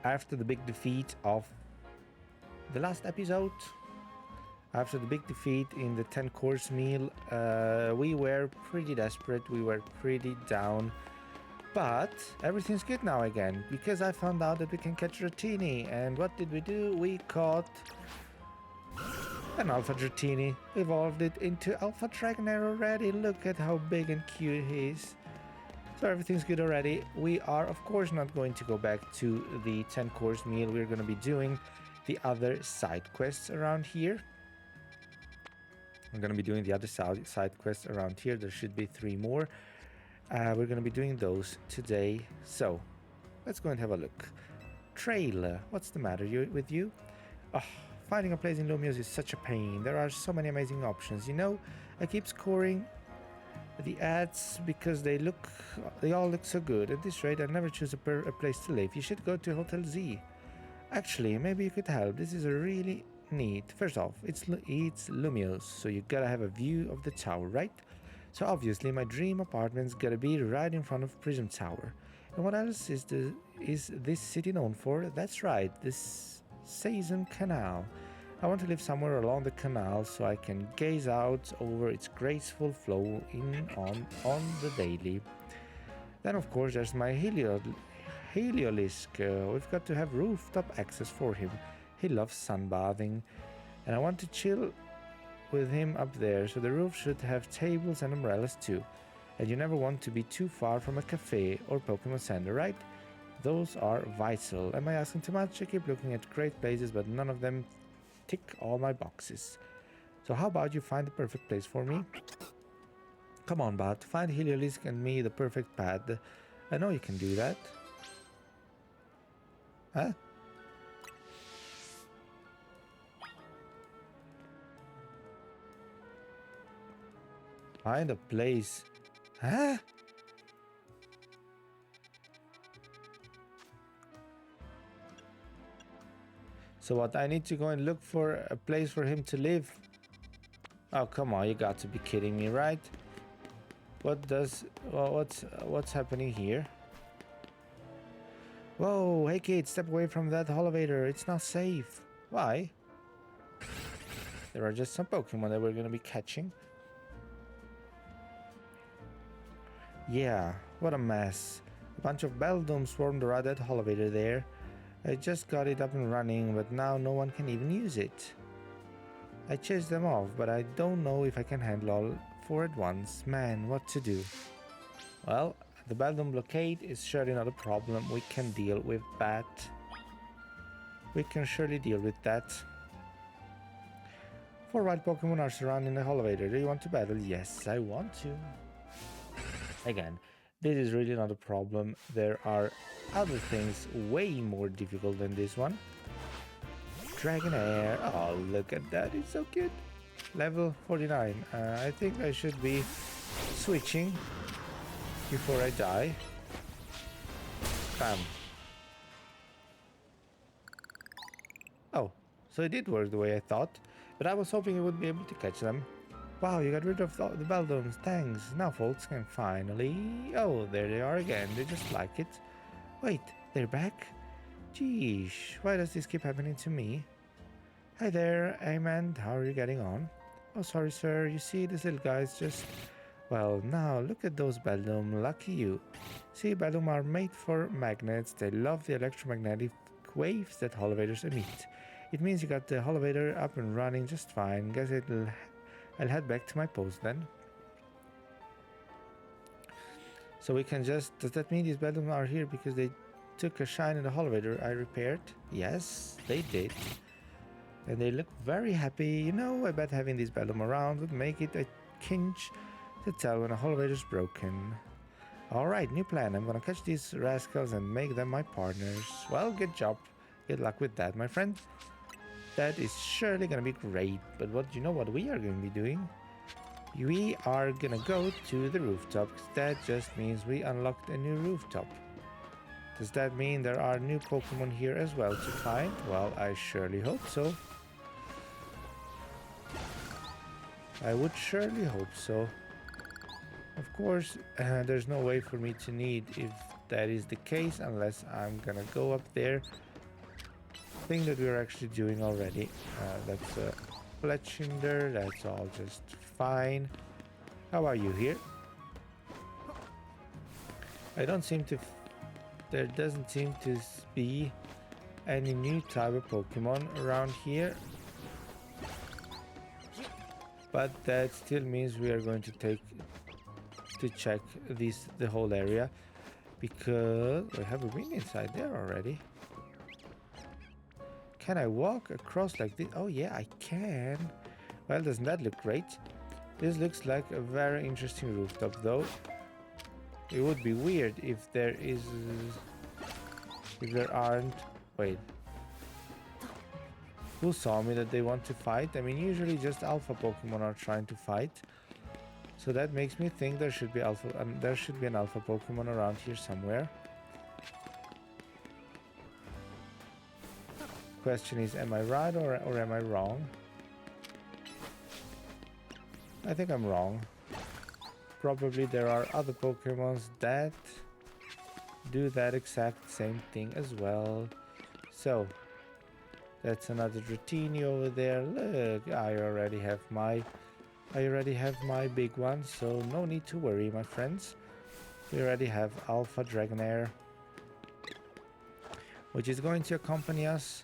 after the big defeat of the last episode, after the big defeat in the 10-course meal, we were pretty desperate, we were pretty down. But everything's good now again, because I found out that we can catch Dratini. And what did we do? We caught an Alpha Dratini. Evolved it into Alpha Dragonair already. Look at how big and cute he is. So everything's good already. We are, of course, not going to go back to the 10-course meal. We're going to be doing the other side quests around here. I'm going to be doing the other side quests around here. There should be 3 more. We're going to be doing those today. So, let's go and have a look. Trail, what's the matter with you? Oh, finding a place in Lumiose is such a pain. There are so many amazing options. You know, I keep scoring the ads because they all look so good. At this rate, I'll never choose a place to live. You should go to Hotel Z. Actually, maybe you could help. This is a really neat. First off, it's Lumiose, so you gotta have a view of the tower, right? So obviously, my dream apartment's gotta be right in front of Prism Tower. And what else is this city known for? That's right, this Season Canal. I want to live somewhere along the canal so I can gaze out over its graceful flow on the daily. Then of course there's my Heliolisk. We've got to have rooftop access for him. He loves sunbathing, and I want to chill with him up there, so the roof should have tables and umbrellas too. And you never want to be too far from a cafe or Pokémon Center, right? Those are vital. Am I asking too much? I keep looking at great places, but none of them tick all my boxes. So how about you find the perfect place for me? Come on, Bat, find Heliolisk and me the perfect pad. I know you can do that. Huh? Find a place. Huh? So what, I need to go and look for a place for him to live? Oh, come on, you got to be kidding me, right? What's happening here? Whoa, hey kid, step away from that elevator. It's not safe. Why? There are just some Pokemon that we're gonna be catching. Yeah, what a mess. A bunch of Beldum swarmed around that elevator there. I just got it up and running, but now no one can even use it. I chased them off, but I don't know if I can handle all 4 at once. Man, what to do? Well, the Beldum blockade is surely not a problem. We can deal with that. We can surely deal with that. 4 wild Pokemon are surrounding the elevator. Do you want to battle? Yes, I want to. Again, this is really not a problem. There are other things way more difficult than this one. Dragonair. Oh, look at that. It's so cute. Level 49. I think I should be switching before I die. Bam. Oh, so it did work the way I thought, but I was hoping you would be able to catch them. Wow, you got rid of the Beldums, thanks. Now folks can finally... Oh, there they are again, they just like it. Wait, they're back? Geesh, why does this keep happening to me? Hi there, Amand, how are you getting on? Oh, sorry sir, you see, this little guy's just... Well, now, look at those Beldum, lucky you. See, Beldum are made for magnets, they love the electromagnetic waves that elevators emit. It means you got the elevator up and running just fine. Guess I'll head back to my post then. So we can just... Does that mean these Beldum are here because they took a shine in the elevator I repaired? Yes, they did. And they look very happy. You know, I bet having these Beldum around would make it a cinch to tell when a elevator's broken. Alright, new plan. I'm gonna catch these rascals and make them my partners. Well, good job. Good luck with that, my friend. That is surely gonna be great. But you know what we are going to be doing? We are gonna go to the rooftop. That just means we unlocked a new rooftop. Does that mean there are new Pokemon here as well to find? Well, I surely hope so. I would surely hope so. Of course, there's no way for me to need if that is the case unless I'm gonna go up there thing that we're actually doing already. That's a Fletchinder, that's all just fine. How are you here? I don't seem to... There doesn't seem to be any new type of Pokemon around here. But that still means we are going to check the whole area, because we have been inside there already. Can I walk across like this? Oh yeah, I can. Well, doesn't that look great? This looks like a very interesting rooftop, though. It would be weird if there aren't... Wait. Who saw me that they want to fight? I mean, usually just alpha Pokemon are trying to fight. So that makes me think there should be an alpha Pokemon around here somewhere. Question is, am I right or am I wrong? I think I'm wrong. Probably there are other Pokemons that do that exact same thing as well. So that's another Dratini over there. Look, I already have my big one, so no need to worry, my friends. We already have Alpha Dragonair, which is going to accompany us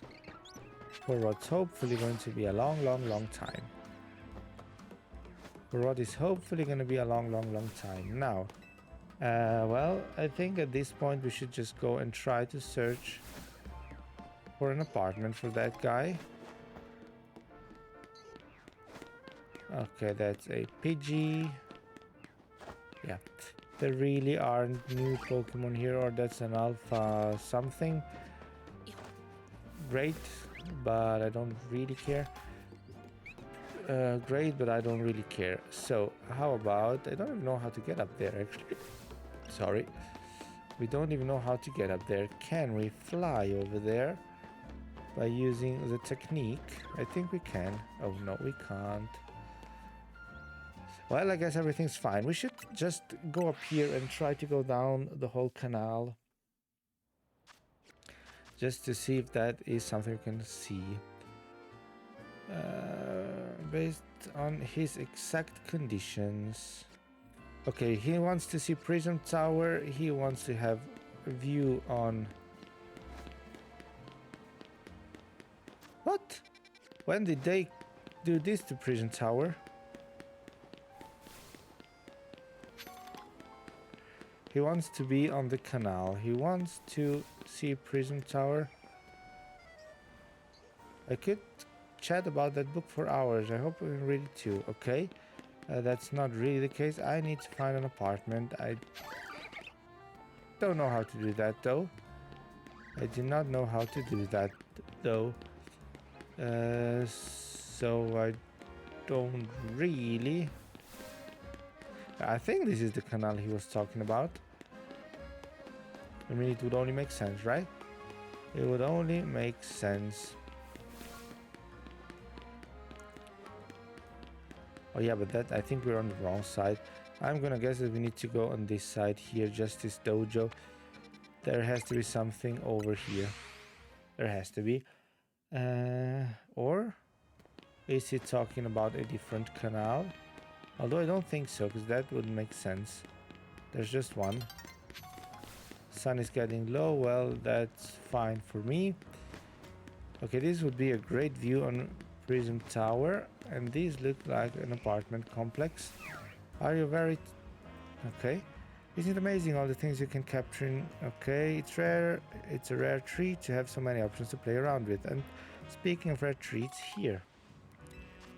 for what's hopefully going to be a long, long, long time. For what is hopefully going to be a long, long, long time. Now, well, I think at this point we should just go and try to search for an apartment for that guy. Okay, that's a Pidgey. Yeah, there really aren't new Pokemon here, or that's an alpha something. Great, but I don't really care. Great, but I don't really care. So, how about... I don't even know how to get up there, actually. Sorry. We don't even know how to get up there. Can we fly over there by using the technique? I think we can. Oh, no, we can't. Well, I guess everything's fine. We should just go up here and try to go down the whole canal. Just to see if that is something we can see. Based on his exact conditions. Okay, he wants to see Prism Tower. He wants to have a view on... What? When did they do this to Prism Tower? He wants to be on the canal. He wants to see Prism Tower. I could chat about that book for hours. I hope we can read it too. Okay, that's not really the case. I need to find an apartment. I don't know how to do that though. I do not know how to do that though. So I don't really... I think this is the canal he was talking about. I mean, it would only make sense, right? It would only make sense. Oh yeah, but that, I think we're on the wrong side. I'm gonna guess that we need to go on this side here, Justice Dojo. There has to be something over here. There has to be. Or is he talking about a different canal? Although I don't think so, because that would make sense. There's just one. Sun is getting low. Well, that's fine for me. Okay, this would be a great view on Prism Tower. And these look like an apartment complex. Are you very... Okay. Isn't it amazing all the things you can capture in... Okay, it's rare. It's a rare treat to have so many options to play around with. And speaking of rare treats, here.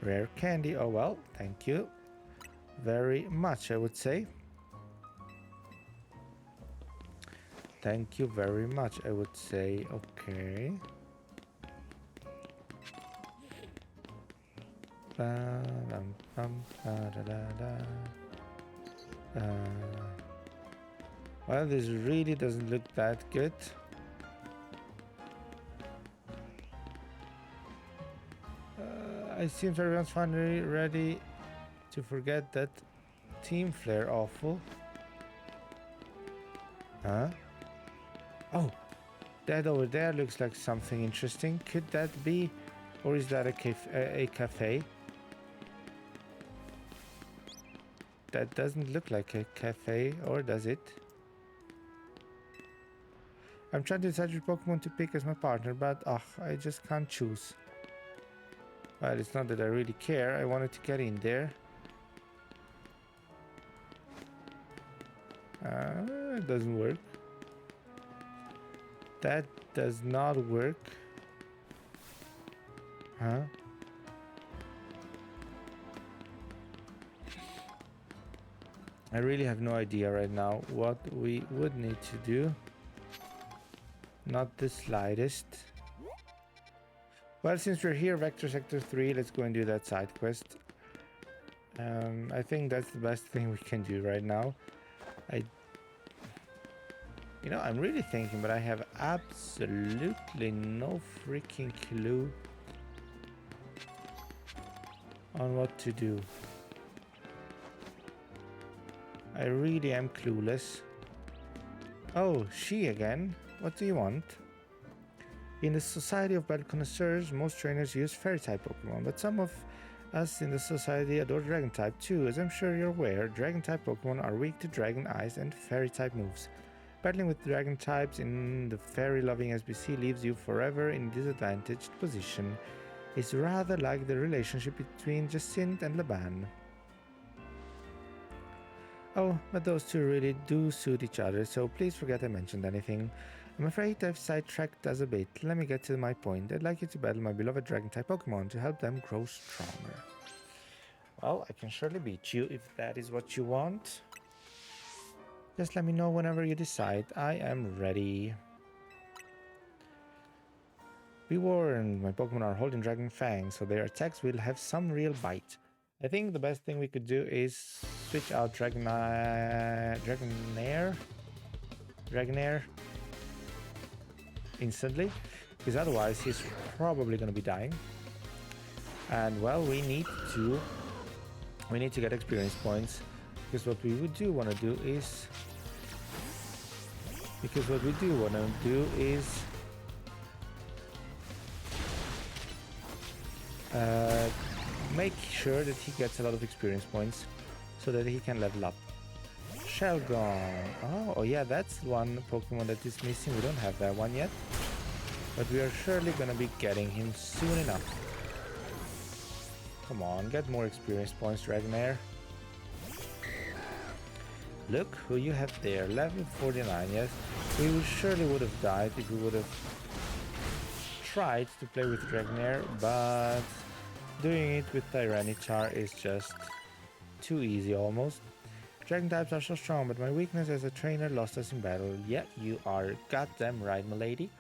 Rare candy. Oh, well, thank you very much, I would say. Thank you very much, I would say. Okay. Well, this really doesn't look that good. It seems everyone's finally ready to forget that Team Flare awful. Huh? Oh, That over there looks like something interesting. Could that be? Or is that a cafe? That doesn't look like a cafe, or does it? I'm trying to decide which Pokemon to pick as my partner, but I just can't choose. Well, it's not that I really care. I wanted to get in there. It doesn't work. That does not work. Huh? I really have no idea right now what we would need to do. Not the slightest. Well, since we're here, Vector Sector 3, let's go and do that side quest. I think that's the best thing we can do right now. You know, I'm really thinking, but I have absolutely no freaking clue on what to do. I really am clueless. Oh, she again? What do you want? In the Society of Battle Connoisseurs, most trainers use Fairy-type Pokemon, but some of us in the Society adore Dragon-type too. As I'm sure you're aware, Dragon-type Pokemon are weak to Dragon Eyes and Fairy-type moves. Battling with Dragon types in the fairy-loving SBC leaves you forever in a disadvantaged position. It's rather like the relationship between Jacinthe and Laban. Oh, but those two really do suit each other, so please forget I mentioned anything. I'm afraid I've sidetracked us a bit. Let me get to my point. I'd like you to battle my beloved Dragon-type Pokemon to help them grow stronger. Well, I can surely beat you if that is what you want. Just let me know whenever you decide. I am ready. Be warned, my Pokemon are holding Dragon Fangs, so their attacks will have some real bite. I think the best thing we could do is switch out Dragonair instantly, because otherwise he's probably going to be dying. And well, we need to get experience points, because what we would do want to do is make sure that he gets a lot of experience points so that he can level up. Shelgon. Oh yeah, that's one Pokemon that is missing. We don't have that one yet, but we are surely gonna be getting him soon enough. Come on, get more experience points, Dragonair. Look who you have there, level 49. Yes, we surely would have died if we would have tried to play with Dragonair, but doing it with Tyranitar is just too easy almost. Dragon types are so strong, but my weakness as a trainer lost us in battle. Yeah, you are goddamn right, milady.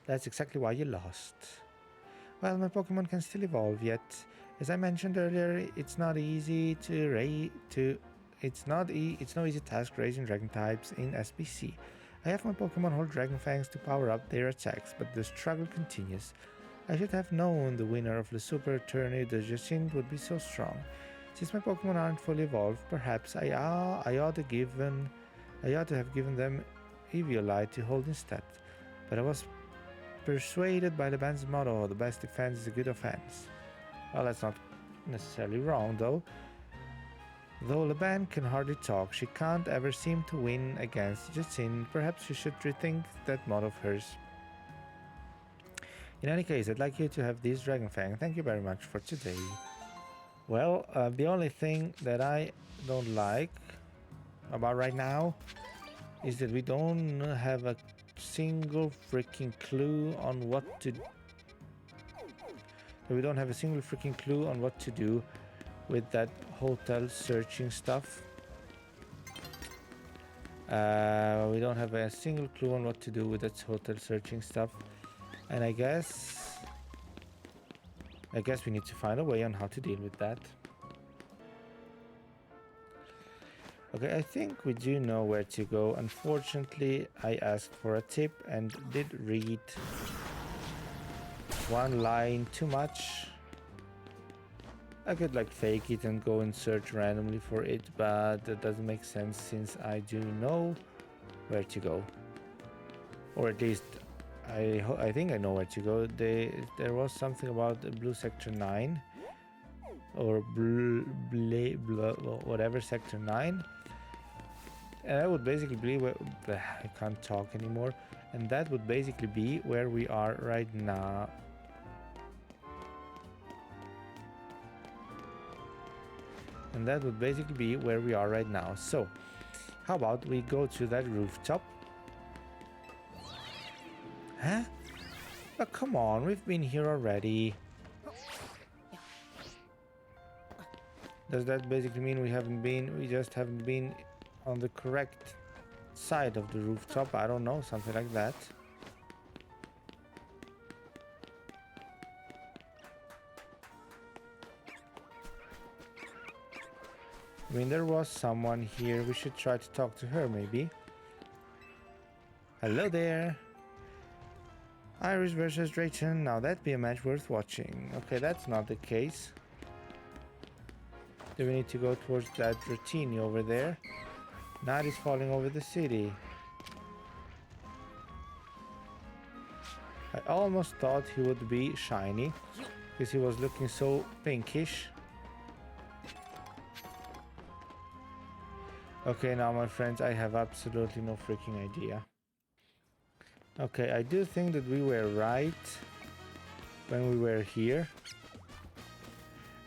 That's exactly why you lost. Well, my Pokemon can still evolve, yet as I mentioned earlier, it's no easy task raising Dragon types in SBC. I have my Pokemon hold Dragon Fangs to power up their attacks, but the struggle continues. I should have known the winner of the Super Tourney, the Jacinthe, would be so strong. Since my Pokemon aren't fully evolved, perhaps I ought to have given them Eviolite to hold instead. But I was persuaded by the band's motto, the best defense is a good offense. Well, that's not necessarily wrong, though. Though Laban can hardly talk, she can't ever seem to win against Jacinthe. Perhaps she should rethink that motto of hers. In any case, I'd like you to have these Dragon Fang. Thank you very much for today. Well, the only thing that I don't like about right now is that we don't have a single freaking clue on what to do. We don't have a single freaking clue on what to do with that hotel searching stuff. We don't have a single clue on what to do with that hotel searching stuff. And I guess we need to find a way on how to deal with that. Okay, I think we do know where to go. Unfortunately, I asked for a tip and did read one line too much. I could like fake it and go and search randomly for it, but that doesn't make sense since I do know where to go. Or at least I think I know where to go. There was something about the blue sector 9 or whatever sector 9, and that would basically be where I can't talk anymore. And that would basically be where we are right now. And that would basically be where we are right now. So, how about we go to that rooftop? Huh? Oh, come on, we've been here already. Does that basically mean we just haven't been on the correct side of the rooftop? I don't know, something like that. I mean, there was someone here. We should try to talk to her, maybe. Hello there. Iris versus Drayton. Now that'd be a match worth watching. Okay, that's not the case. Do we need to go towards that Dratini over there? Night is falling over the city. I almost thought he would be shiny, because he was looking so pinkish. Okay, now my friends, I have absolutely no freaking idea. Okay, I do think that we were right when we were here.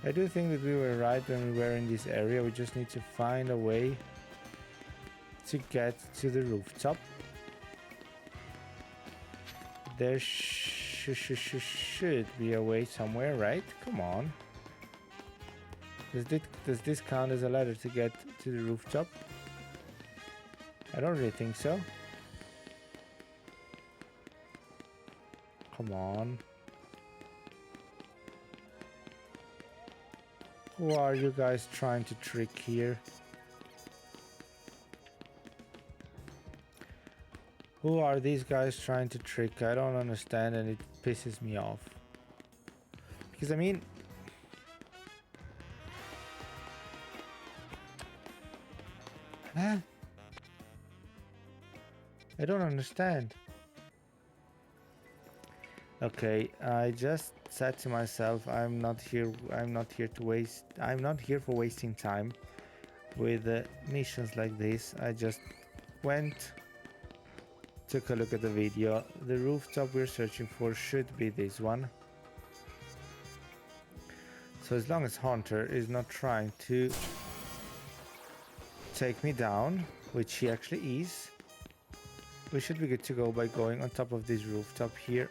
I do think that we were right when we were in this area. We just need to find a way to get to the rooftop. There should be a way somewhere, right? Come on. Does this count as a ladder to get to the rooftop? I don't really think so. Come on. Who are you guys trying to trick here? Who are these guys trying to trick? I don't understand, and it pisses me off. Because I mean, huh? I don't understand. Okay, I just said to myself, I'm not here for wasting time with missions like this. I just went, took a look at the video. The rooftop we're searching for should be this one. So as long as Hunter is not trying to take me down, which he actually is, we should be good to go by going on top of this rooftop here.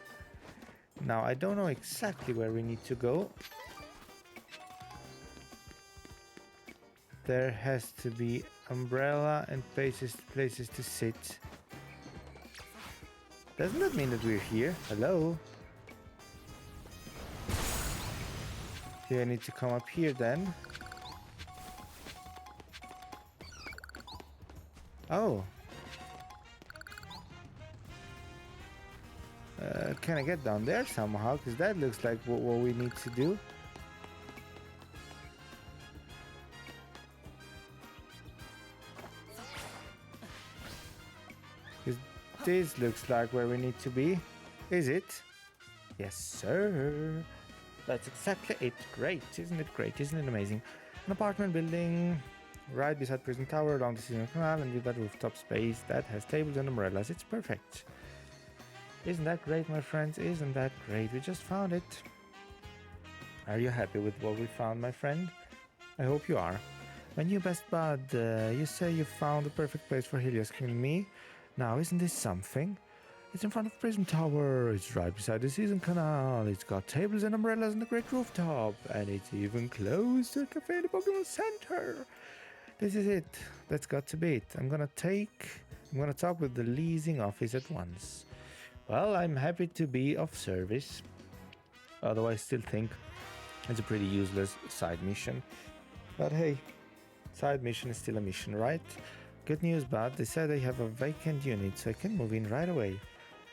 Now, I don't know exactly where we need to go. There has to be umbrella and places to sit. Doesn't that mean that we're here? Hello? Do I need to come up here then? Oh. Can I get down there somehow? Because that looks like what we need to do. Because this looks like where we need to be. Is it? Yes, sir. That's exactly it. Great. Isn't it great? Isn't it amazing? An apartment building right beside Prison Tower along the Seasonal Canal, and with that rooftop space that has tables and umbrellas. It's perfect. Isn't that great, my friends? Isn't that great? We just found it. Are you happy with what we found, my friend? I hope you are. My new best bud, you say you found the perfect place for Helios King and me. Now, isn't this something? It's in front of Prison Tower. It's right beside the Season Canal. It's got tables and umbrellas and a great rooftop. And it's even close to a cafe in the Pokémon Center. This is it. That's got to be it. I'm gonna talk with the leasing office at once. Well, I'm happy to be of service. Although I still think it's a pretty useless side mission. But hey, side mission is still a mission, right? Good news, bud. They said they have a vacant unit, so I can move in right away.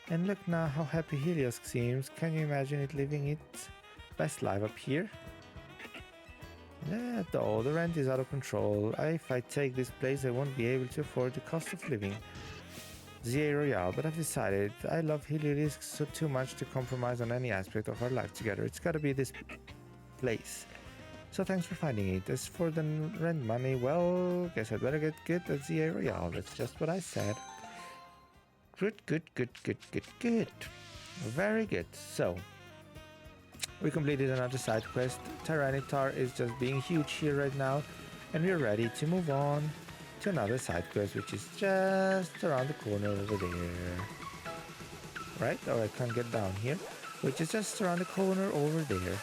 And look now how happy Helios seems. Can you imagine it living its best life up here? Yeah, though, the rent is out of control. If I take this place, I won't be able to afford the cost of living. ZA Royale, but I've decided I love Heliolisk so too much to compromise on any aspect of our life together. It's gotta be this place. So thanks for finding it. As for the rent money, well, guess I'd better get good at ZA Royale. That's just what I said. Good. Very good. So, we completed another side quest. Tyranitar is just being huge here right now, and we're ready to move on to another side quest, which is just around the corner over there. Right? Or I can't get down here, which is just around the corner over there.